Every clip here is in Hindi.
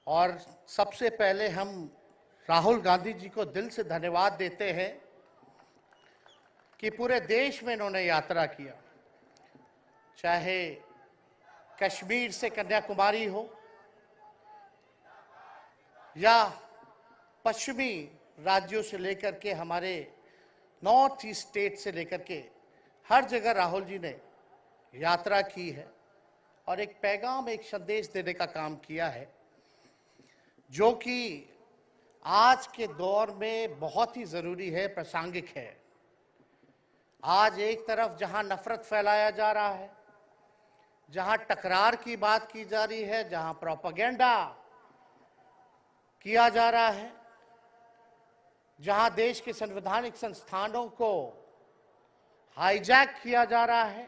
और सबसे पहले हम राहुल गांधी जी को दिल से धन्यवाद देते हैं कि पूरे देश में इन्होंने यात्रा किया, चाहे कश्मीर से कन्याकुमारी हो या पश्चिमी राज्यों से लेकर के हमारे नॉर्थ ईस्ट स्टेट से लेकर के हर जगह राहुल जी ने यात्रा की है और एक पैगाम, एक संदेश देने का काम किया है, जो कि आज के दौर में बहुत ही जरूरी है, प्रासंगिक है। आज एक तरफ जहां नफरत फैलाया जा रहा है, जहां टकरार की बात की जा रही है, जहां प्रोपेगेंडा किया जा रहा है, जहां देश के संवैधानिक संस्थानों को हाईजैक किया जा रहा है,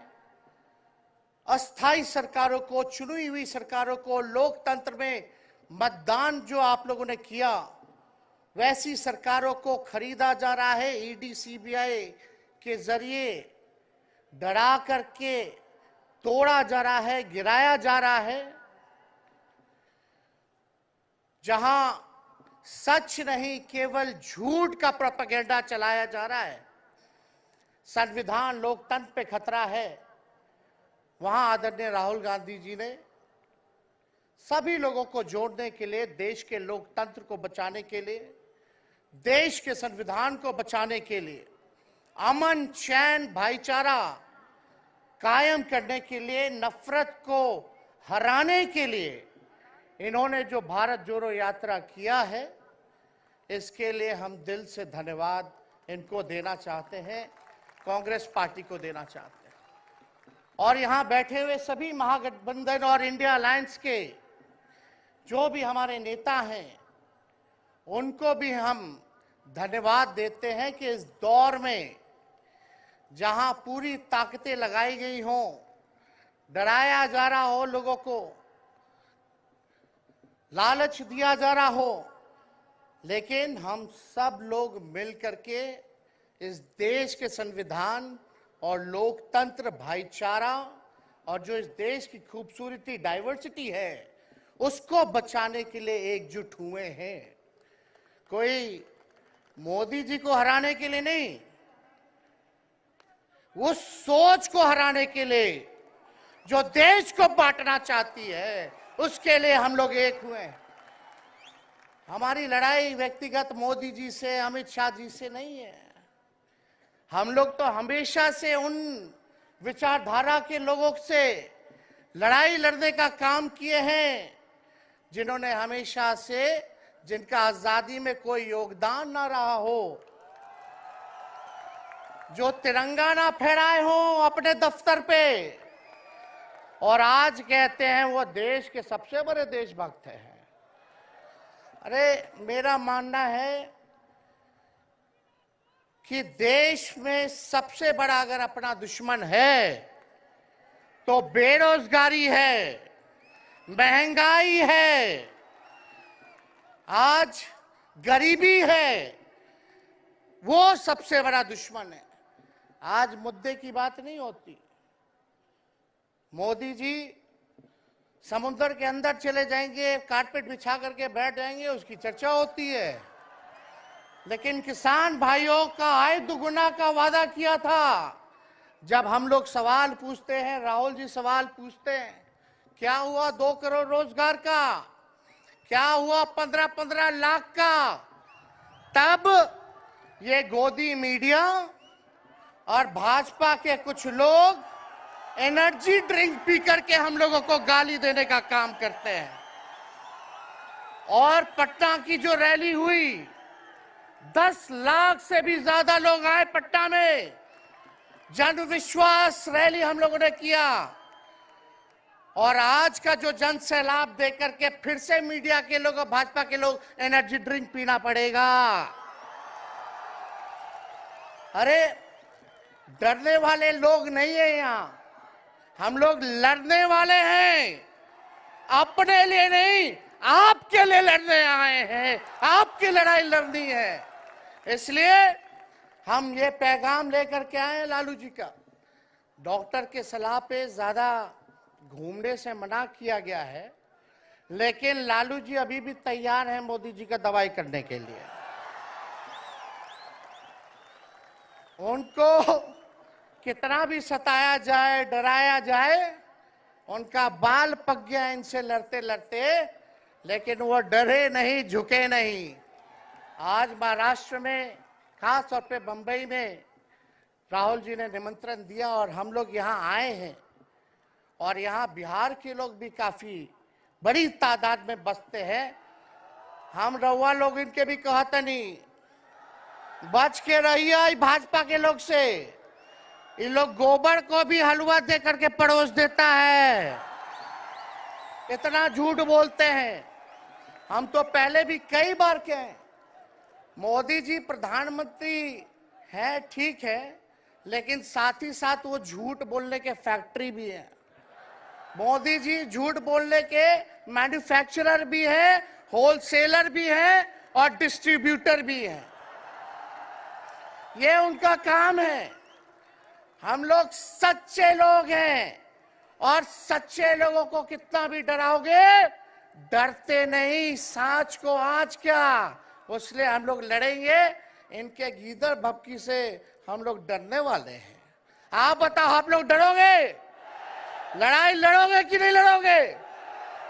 अस्थाई सरकारों को, चुनी हुई सरकारों को, लोकतंत्र में मतदान जो आप लोगों ने किया वैसी सरकारों को खरीदा जा रहा है, ईडी सीबीआई के जरिए डरा करके तोड़ा जा रहा है, गिराया जा रहा है। जहां सच नहीं केवल झूठ का प्रोपेगेंडा चलाया जा रहा है, संविधान लोकतंत्र पे खतरा है, वहां आदरणीय राहुल गांधी जी ने सभी लोगों को जोड़ने के लिए, देश के लोकतंत्र को बचाने के लिए, देश के संविधान को बचाने के लिए, अमन चैन भाईचारा कायम करने के लिए, नफरत को हराने के लिए इन्होंने जो भारत जोड़ो यात्रा किया है, इसके लिए हम दिल से धन्यवाद इनको देना चाहते हैं, कांग्रेस पार्टी को देना चाहते हैं। और यहां बैठे हुए सभी महागठबंधन और इंडिया अलायंस के जो भी हमारे नेता हैं, उनको भी हम धन्यवाद देते हैं कि इस दौर में जहां पूरी ताकतें लगाई गई हों, डराया जा रहा हो, लोगों को लालच दिया जा रहा हो, लेकिन हम सब लोग मिलकर के इस देश के संविधान और लोकतंत्र, भाईचारा और जो इस देश की खूबसूरती, डाइवर्सिटी है, उसको बचाने के लिए एकजुट हुए हैं। कोई मोदी जी को हराने के लिए नहीं, उस सोच को हराने के लिए जो देश को बांटना चाहती है, उसके लिए हम लोग एक हुए हैं। हमारी लड़ाई व्यक्तिगत मोदी जी से, अमित शाह जी से नहीं है। हम लोग तो हमेशा से उन विचारधारा के लोगों से लड़ाई लड़ने का काम किए हैं जिन्होंने हमेशा से, जिनका आजादी में कोई योगदान ना रहा हो, जो तिरंगा ना फहराए हो अपने दफ्तर पे, और आज कहते हैं वो देश के सबसे बड़े देशभक्त हैं। अरे मेरा मानना है कि देश में सबसे बड़ा अगर अपना दुश्मन है तो बेरोजगारी है, महंगाई है, आज गरीबी है, वो सबसे बड़ा दुश्मन है। आज मुद्दे की बात नहीं होती। मोदी जी समुद्र के अंदर चले जाएंगे, कारपेट बिछा करके बैठ जाएंगे, उसकी चर्चा होती है, लेकिन किसान भाइयों का आय दुगुना का वादा किया था। जब हम लोग सवाल पूछते हैं, राहुल जी सवाल पूछते हैं, क्या हुआ 2 करोड़ रोजगार का, क्या हुआ 15-15 लाख का, तब ये गोदी मीडिया और भाजपा के कुछ लोग एनर्जी ड्रिंक पी करके हम लोगों को गाली देने का काम करते हैं। और पटना की जो रैली हुई, 10 लाख से भी ज्यादा लोग आए पटना में, जन विश्वास रैली हम लोगों ने किया, और आज का जो जन सैलाब देकर के फिर से मीडिया के लोग और भाजपा के लोग एनर्जी ड्रिंक पीना पड़ेगा। अरे डरने वाले लोग नहीं है यहाँ, हम लोग लड़ने वाले हैं, अपने लिए नहीं, आपके लिए लड़ने आए हैं, आपकी लड़ाई लड़नी है। इसलिए हम ये पैगाम लेकर के आए हैं लालू जी का। डॉक्टर के सलाह पे ज्यादा घूमने से मना किया गया है, लेकिन लालू जी अभी भी तैयार हैं मोदी जी का दवाई करने के लिए। उनको कितना भी सताया जाए, डराया जाए, उनका बाल पक गया इनसे लड़ते लड़ते, लेकिन वो डरे नहीं, झुके नहीं। आज महाराष्ट्र में, खास तौर पे बंबई में राहुल जी ने निमंत्रण दिया और हम लोग यहाँ आए हैं। और यहाँ बिहार के लोग भी काफी बड़ी तादाद में बसते हैं। हम रउआ लोग इनके भी कहते नहीं, बच के रहिए भाजपा के लोग से। ये लोग गोबर को भी हलवा दे करके परोस देता है, इतना झूठ बोलते हैं। हम तो पहले भी कई बार कहे, मोदी जी प्रधानमंत्री है ठीक है, लेकिन साथ ही साथ वो झूठ बोलने के फैक्ट्री भी है। मोदी जी झूठ बोलने के मैन्युफैक्चरर भी है, होलसेलर भी है और डिस्ट्रीब्यूटर भी है। ये उनका काम है। हम लोग सच्चे लोग हैं और सच्चे लोगों को कितना भी डराओगे, डरते नहीं। सांच को आज क्या, इसलिए हम लोग लड़ेंगे। इनके गीदड़ भपकी से हम लोग डरने वाले हैं। आप बताओ, आप लोग डरोगे? लड़ाई लड़ोगे कि नहीं लड़ोगे?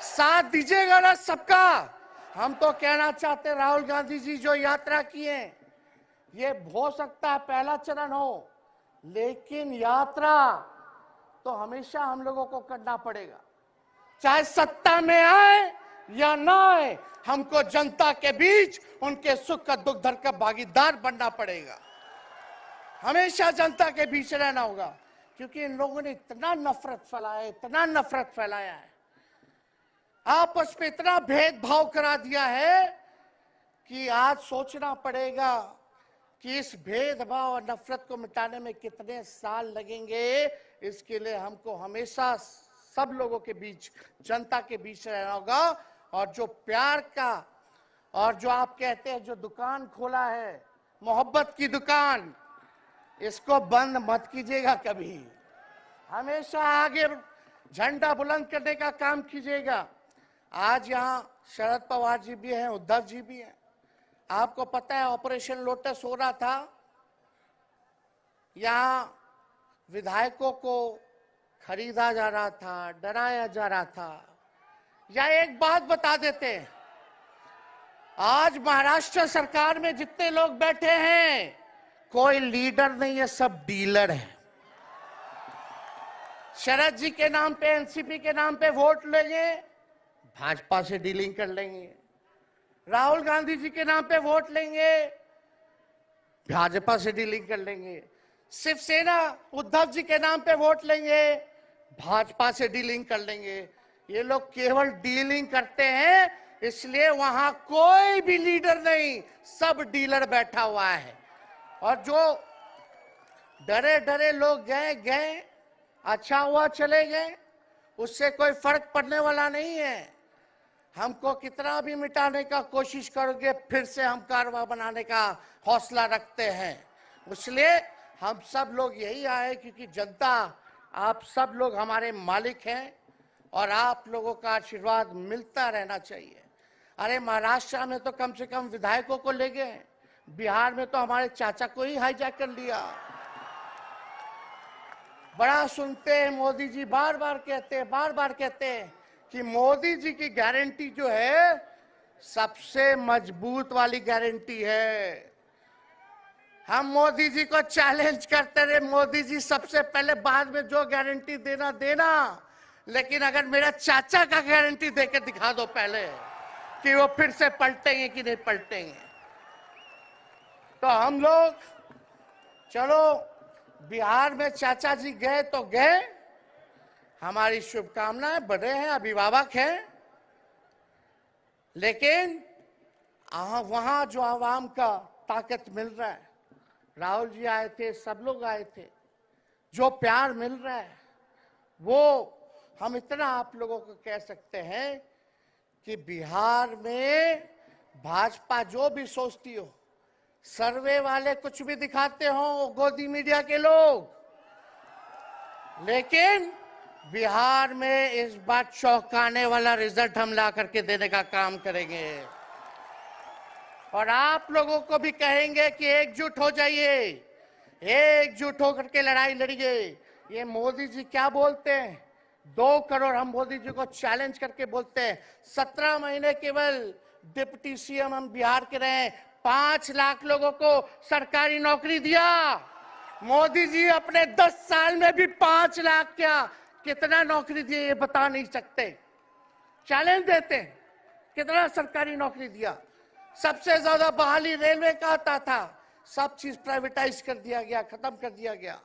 साथ दीजिएगा ना सबका? हम तो कहना चाहते, राहुल गांधी जी जो यात्रा किए, ये हो सकता है पहला चरण हो, लेकिन यात्रा तो हमेशा हम लोगों को करना पड़ेगा। चाहे सत्ता में आए या ना आए, हमको जनता के बीच उनके सुख का दुख दर्द का भागीदार बनना पड़ेगा। हमेशा जनता के बीच रहना होगा, क्योंकि इन लोगों ने इतना नफरत फैलाया, इतना नफरत फैलाया है, आपस में इतना भेदभाव करा दिया है कि आज सोचना पड़ेगा कि इस भेदभाव और नफरत को मिटाने में कितने साल लगेंगे। इसके लिए हमको हमेशा सब लोगों के बीच, जनता के बीच रहना होगा। और जो प्यार का, और जो आप कहते हैं जो दुकान खोला है, मोहब्बत की दुकान, इसको बंद मत कीजिएगा कभी। हमेशा आगे झंडा बुलंद करने का काम कीजिएगा। आज यहाँ शरद पवार जी भी हैं, उद्धव जी भी हैं। आपको पता है ऑपरेशन लोटस हो रहा था, यहाँ विधायकों को खरीदा जा रहा था, डराया जा रहा था। या एक बात बता देते हैं, आज महाराष्ट्र सरकार में जितने लोग बैठे हैं, कोई लीडर नहीं है, सब डीलर है। शरद जी के नाम पे, एनसीपी के नाम पे वोट लेंगे, भाजपा से डीलिंग कर लेंगे। राहुल गांधी जी के नाम पे वोट लेंगे, भाजपा से डीलिंग कर लेंगे। शिवसेना उद्धव जी के नाम पे वोट लेंगे, भाजपा से डीलिंग कर लेंगे। ये लोग केवल डीलिंग करते हैं, इसलिए वहां कोई भी लीडर नहीं, सब डीलर बैठा हुआ है। और जो डरे डरे लोग गए, अच्छा हुआ चले गए, उससे कोई फर्क पड़ने वाला नहीं है। हमको कितना भी मिटाने का कोशिश करोगे, फिर से हम कारवा बनाने का हौसला रखते हैं। इसलिए हम सब लोग यही आए, क्योंकि जनता, आप सब लोग हमारे मालिक हैं और आप लोगों का आशीर्वाद मिलता रहना चाहिए। अरे महाराष्ट्र में तो कम से कम विधायकों को ले गए, बिहार में तो हमारे चाचा को ही हाईजैक कर लिया। बड़ा सुनते हैं, मोदी जी बार बार कहते हैं कि मोदी जी की गारंटी जो है सबसे मजबूत वाली गारंटी है। हम मोदी जी को चैलेंज करते रहे, मोदी जी सबसे पहले, बाद में जो गारंटी देना, लेकिन अगर मेरा चाचा का गारंटी देकर दिखा दो पहले कि वो फिर से पलटेंगे कि नहीं पलटेंगे। तो हम लोग, चलो बिहार में चाचा जी गए तो गए, हमारी शुभकामनाएं, बड़े हैं, अभिभावक हैं, लेकिन वहां जो आवाम का ताकत मिल रहा है, राहुल जी आए थे, सब लोग आए थे, जो प्यार मिल रहा है, वो हम इतना आप लोगों को कह सकते हैं कि बिहार में भाजपा जो भी सोचती हो, सर्वे वाले कुछ भी दिखाते हो, गोदी मीडिया के लोग, लेकिन बिहार में इस बार चौंकाने वाला रिजल्ट हम ला करके देने का काम करेंगे और आप लोगों को भी कहेंगे कि एकजुट हो जाइए, एकजुट होकर के लड़ाई लड़िए। ये मोदी जी क्या बोलते हैं, 2 करोड़, हम मोदी जी को चैलेंज करके बोलते हैं 17 महीने केवल डिप्टी सीएम हम बिहार के रहे, 5 लाख लोगों को सरकारी नौकरी दिया। मोदी जी अपने 10 साल में भी 5 लाख क्या कितना नौकरी दिए ये बता नहीं सकते। चैलेंज देते हैं कितना सरकारी नौकरी दिया। सबसे ज्यादा बहाली रेलवे का आता था, सब चीज प्राइवेटाइज कर दिया गया, खत्म कर दिया गया।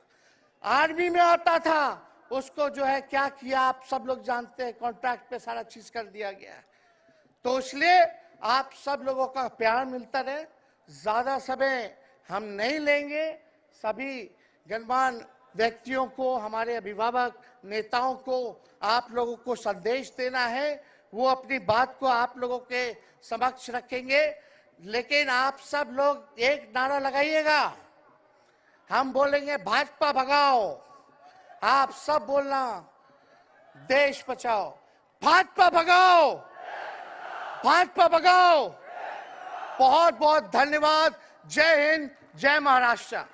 आर्मी में आता था, उसको जो है क्या किया आप सब लोग जानते हैं, कॉन्ट्रैक्ट पे सारा चीज कर दिया गया। तो इसलिए आप सब लोगों का प्यार मिलता रहे। ज्यादा समय हम नहीं लेंगे। सभी गणमान्य व्यक्तियों को, हमारे अभिभावक नेताओं को आप लोगों को संदेश देना है, वो अपनी बात को आप लोगों के समक्ष रखेंगे। लेकिन आप सब लोग एक नारा लगाइएगा, हम बोलेंगे भाजपा भगाओ, आप सब बोलना देश बचाओ। भाजपा भगाओ, भाजपा भगाओ। बहुत बहुत धन्यवाद। जय हिंद, जय महाराष्ट्र।